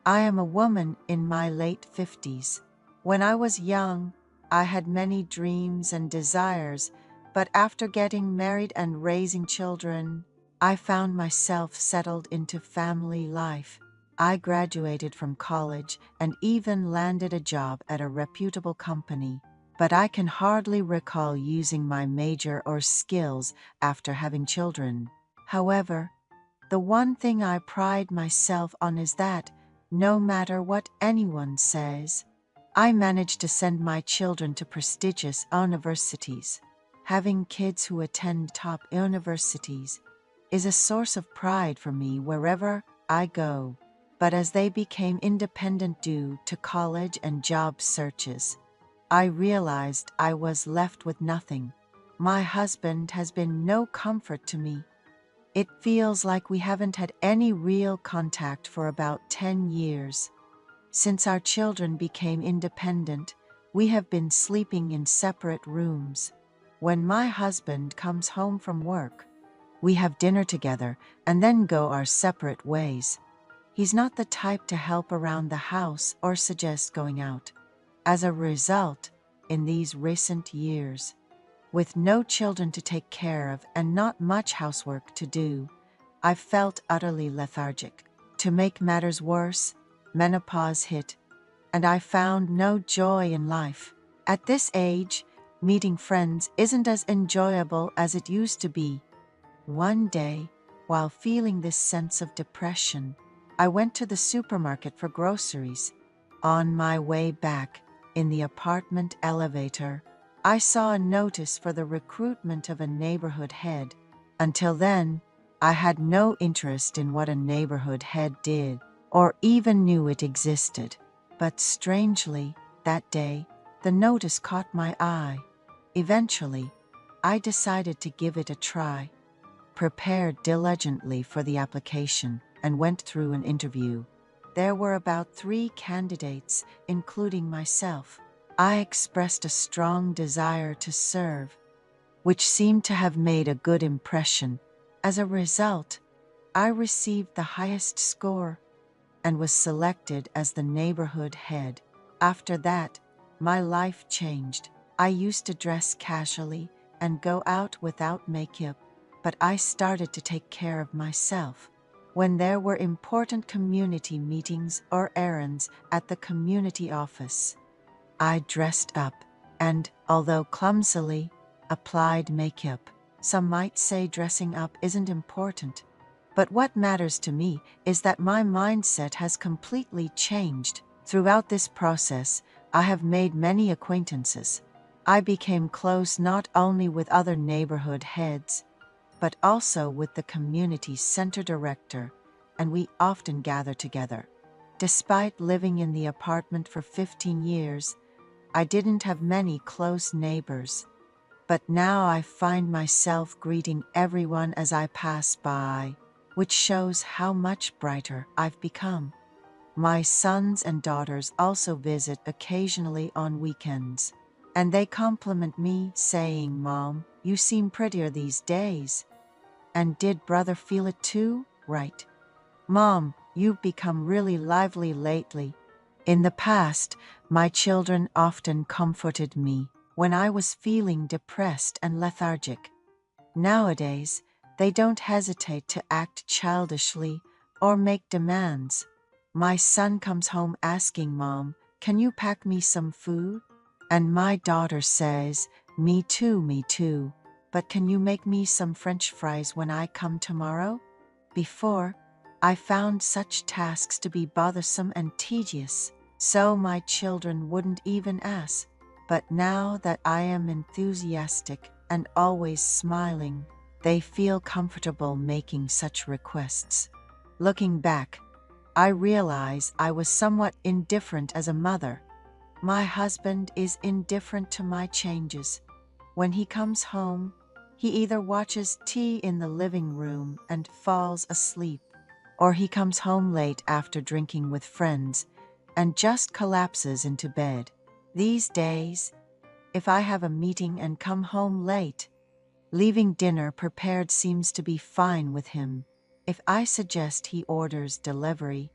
I am a woman in my late 50s. When I was young, I had many dreams and desires, but after getting married and raising children, I found myself settled into family life. I graduated from college and even landed a job at a reputable company, but I can hardly recall using my major or skills after having children. However, the one thing I pride myself on is that, no matter what anyone says, I managed to send my children to prestigious universities. Having kids who attend top universities is a source of pride for me wherever I go. But as they became independent due to college and job searches, I realized I was left with nothing. My husband has been no comfort to me. It feels like we haven't had any real contact for about 10 years. Since our children became independent, we have been sleeping in separate rooms. When my husband comes home from work, we have dinner together and then go our separate ways. He's not the type to help around the house or suggest going out. As a result, in these recent years, with no children to take care of and not much housework to do, I felt utterly lethargic. To make matters worse, menopause hit, and I found no joy in life. At this age, meeting friends isn't as enjoyable as it used to be. One day, while feeling this sense of depression, I went to the supermarket for groceries. On my way back, in the apartment elevator, I saw a notice for the recruitment of a neighborhood head. Until then, I had no interest in what a neighborhood head did, or even knew it existed. But strangely, that day, the notice caught my eye. Eventually, I decided to give it a try, prepared diligently for the application, and went through an interview. There were about 3 candidates, including myself. I expressed a strong desire to serve, which seemed to have made a good impression. As a result, I received the highest score and was selected as the neighborhood head. After that, my life changed. I used to dress casually and go out without makeup, but I started to take care of myself. When there were important community meetings or errands at the community office, I dressed up and, although clumsily, applied makeup. Some might say dressing up isn't important, but what matters to me is that my mindset has completely changed. Throughout this process, I have made many acquaintances. I became close not only with other neighborhood heads, but also with the community center director, and we often gather together. Despite living in the apartment for 15 years, I didn't have many close neighbors, but now I find myself greeting everyone as I pass by, which shows how much brighter I've become. My sons and daughters also visit occasionally on weekends, and they compliment me, saying, "Mom, you seem prettier these days." And did brother feel it too? Right. "Mom, you've become really lively lately." In the past, my children often comforted me when I was feeling depressed and lethargic. Nowadays, they don't hesitate to act childishly or make demands. My son comes home asking, "Mom, can you pack me some food?" And my daughter says, me too, but can you make me some French fries when I come tomorrow?" Before, I found such tasks to be bothersome and tedious, so my children wouldn't even ask. But now that I am enthusiastic and always smiling, they feel comfortable making such requests. Looking back, I realize I was somewhat indifferent as a mother. My husband is indifferent to my changes. When he comes home, he either watches TV in the living room and falls asleep, or he comes home late after drinking with friends and just collapses into bed. These days, if I have a meeting and come home late, leaving dinner prepared seems to be fine with him. If I suggest he orders delivery,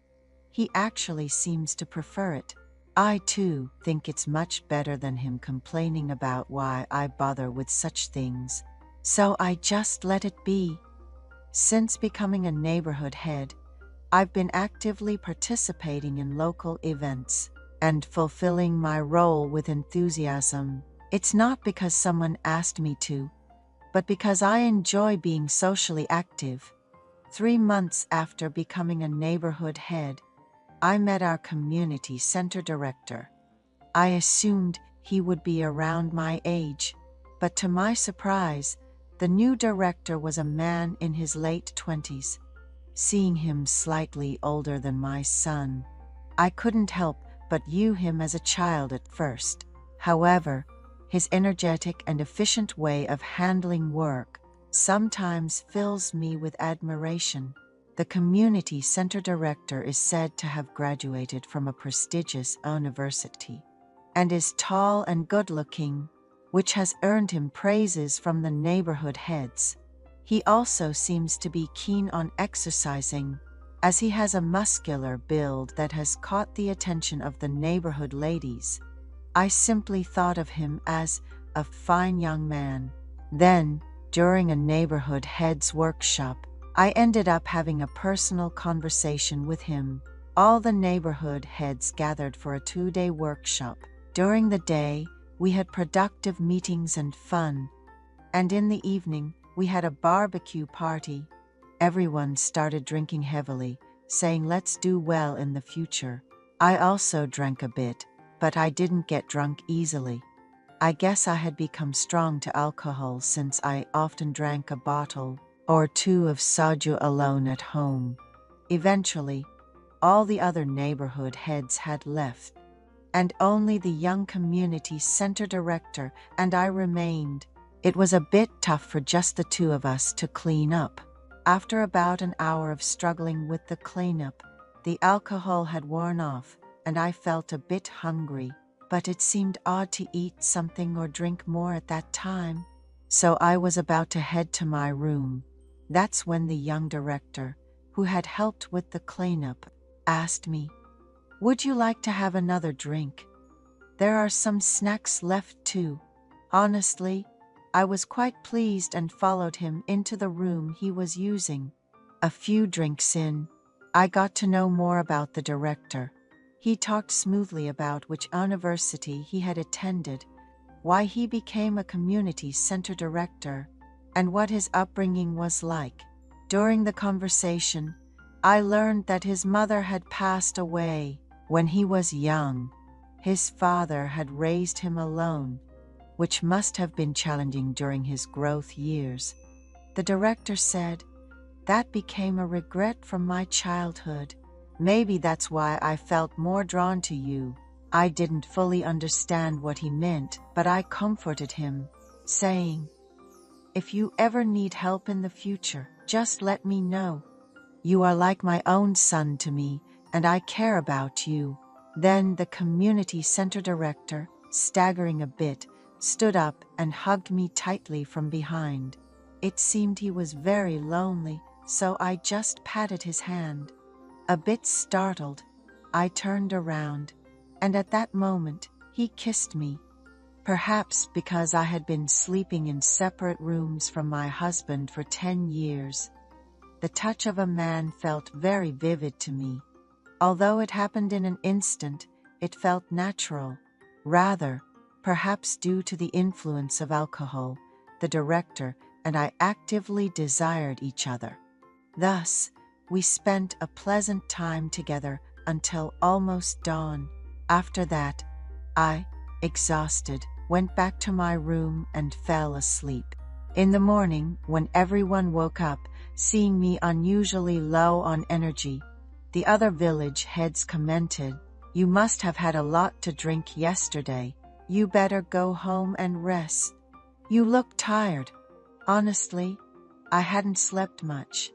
He actually seems to prefer it. I too think it's much better than him complaining about why I bother with such things. So I just let it be. Since becoming a neighborhood head, I've been actively participating in local events and fulfilling my role with enthusiasm. It's not because someone asked me to, but because I enjoy being socially active. 3 months after becoming a neighborhood head, I met our community center director. I assumed he would be around my age, but to my surprise, the new director was a man in his late 20s. Seeing him slightly older than my son, I couldn't help but view him as a child at first. However, his energetic and efficient way of handling work sometimes fills me with admiration. The community center director is said to have graduated from a prestigious university and is tall and good-looking, which has earned him praises from the neighborhood heads. He also seems to be keen on exercising, as he has a muscular build that has caught the attention of the neighborhood ladies. I simply thought of him as a fine young man. Then, during a neighborhood heads workshop, I ended up having a personal conversation with him. All the neighborhood heads gathered for a 2-day workshop. During the day, we had productive meetings and fun, and in the evening, we had a barbecue party. Everyone started drinking heavily, saying let's do well in the future. I also drank a bit, but I didn't get drunk easily. I guess I had become strong to alcohol since I often drank a bottle or 2 of soju alone at home. Eventually, all the other neighborhood heads had left, and only the young community center director and I remained. It was a bit tough for just the 2 of us to clean up. After about an hour of struggling with the cleanup, the alcohol had worn off, and I felt a bit hungry, but it seemed odd to eat something or drink more at that time. So I was about to head to my room. That's when the young director, who had helped with the cleanup, asked me, "Would you like to have another drink? There are some snacks left too." Honestly, I was quite pleased and followed him into the room he was using. A few drinks in, I got to know more about the director. He talked smoothly about which university he had attended, why he became a community center director, and what his upbringing was like. During the conversation, I learned that his mother had passed away when he was young. His father had raised him alone, which must have been challenging during his growth years. The director said, "That became a regret from my childhood. Maybe that's why I felt more drawn to you." I didn't fully understand what he meant, but I comforted him, saying, "If you ever need help in the future, just let me know. You are like my own son to me, and I care about you." Then the community center director, staggering a bit, stood up and hugged me tightly from behind. It seemed he was very lonely, so I just patted his hand. A bit startled, I turned around, and at that moment, he kissed me. Perhaps because I had been sleeping in separate rooms from my husband for 10 years. The touch of a man felt very vivid to me. Although it happened in an instant, it felt natural. Rather, perhaps due to the influence of alcohol, the director and I actively desired each other. Thus, we spent a pleasant time together until almost dawn. After that, I, exhausted, went back to my room and fell asleep. In the morning, when everyone woke up, seeing me unusually low on energy, the other village heads commented, "You must have had a lot to drink yesterday. You better go home and rest. You look tired." Honestly, I hadn't slept much,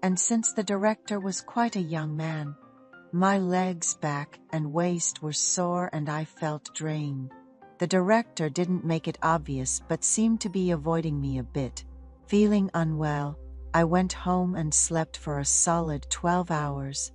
and since the director was quite a young man, my legs, back, and waist were sore and I felt drained. The director didn't make it obvious but seemed to be avoiding me a bit. Feeling unwell, I went home and slept for a solid 12 hours.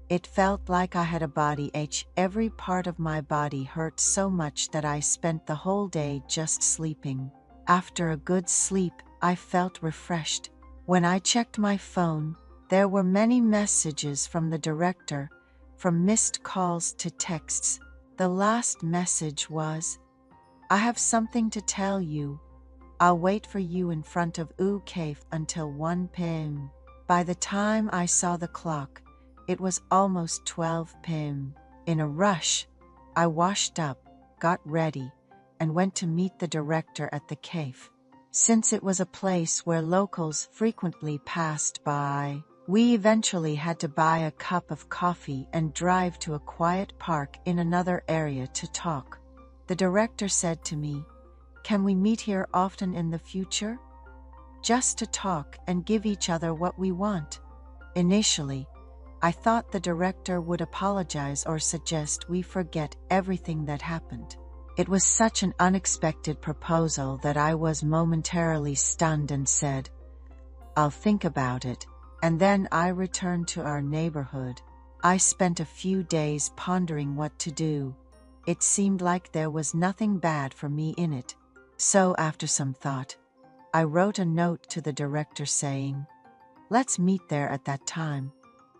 It felt like I had a body ache. Every part of my body hurt so much that I spent the whole day just sleeping. After a good sleep, I felt refreshed. When I checked my phone, there were many messages from the director, from missed calls to texts. The last message was, "I have something to tell you. I'll wait for you in front of U Cave until 1 p.m. By the time I saw the clock, it was almost 12 p.m. In a rush, I washed up, got ready, and went to meet the director at the cave. Since it was a place where locals frequently passed by, we eventually had to buy a cup of coffee and drive to a quiet park in another area to talk. The director said to me, "Can we meet here often in the future? Just to talk and give each other what we want." Initially, I thought the director would apologize or suggest we forget everything that happened. It was such an unexpected proposal that I was momentarily stunned and said, "I'll think about it," and then I returned to our neighborhood. I spent a few days pondering what to do. It seemed like there was nothing bad for me in it. So after some thought, I wrote a note to the director saying, "Let's meet there at that time."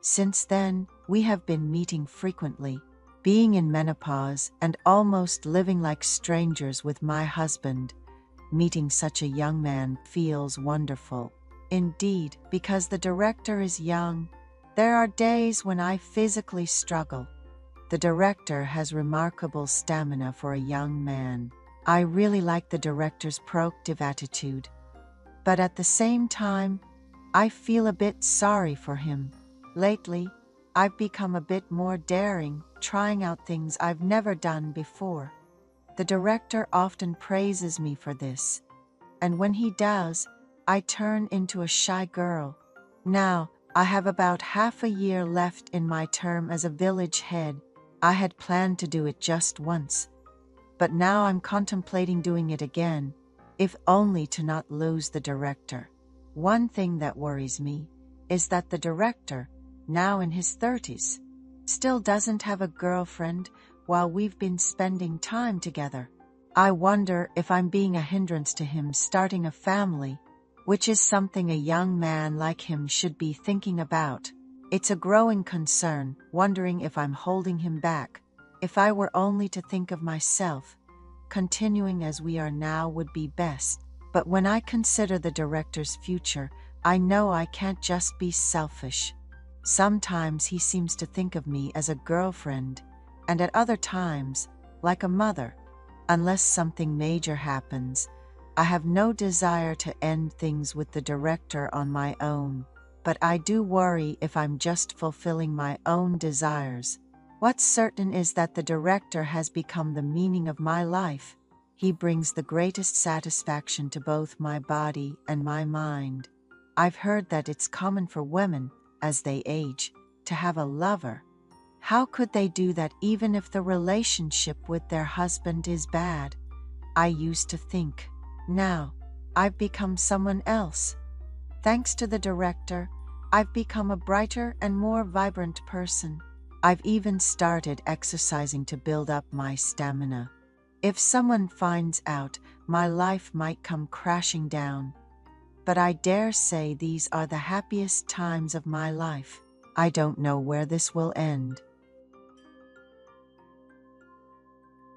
Since then, we have been meeting frequently. Being in menopause and almost living like strangers with my husband, meeting such a young man feels wonderful. Indeed, because the director is young, there are days when I physically struggle. The director has remarkable stamina for a young man. I really like the director's proactive attitude. But at the same time, I feel a bit sorry for him. Lately, I've become a bit more daring, trying out things I've never done before. The director often praises me for this, and when he does, I turn into a shy girl. Now, I have about half a year left in my term as a village head. I had planned to do it just once, but now I'm contemplating doing it again, if only to not lose the director. One thing that worries me is that the director, now in his 30s, still doesn't have a girlfriend while we've been spending time together. I wonder if I'm being a hindrance to him starting a family, which is something a young man like him should be thinking about. It's a growing concern, wondering if I'm holding him back. If I were only to think of myself, continuing as we are now would be best. But when I consider the director's future, I know I can't just be selfish. Sometimes he seems to think of me as a girlfriend, and at other times, like a mother. Unless something major happens, I have no desire to end things with the director on my own. But I do worry if I'm just fulfilling my own desires. What's certain is that the director has become the meaning of my life. He brings the greatest satisfaction to both my body and my mind. I've heard that it's common for women, as they age, to have a lover. How could they do that even if the relationship with their husband is bad? I used to think. Now, I've become someone else. Thanks to the director, I've become a brighter and more vibrant person. I've even started exercising to build up my stamina. If someone finds out, my life might come crashing down. But I dare say these are the happiest times of my life. I don't know where this will end.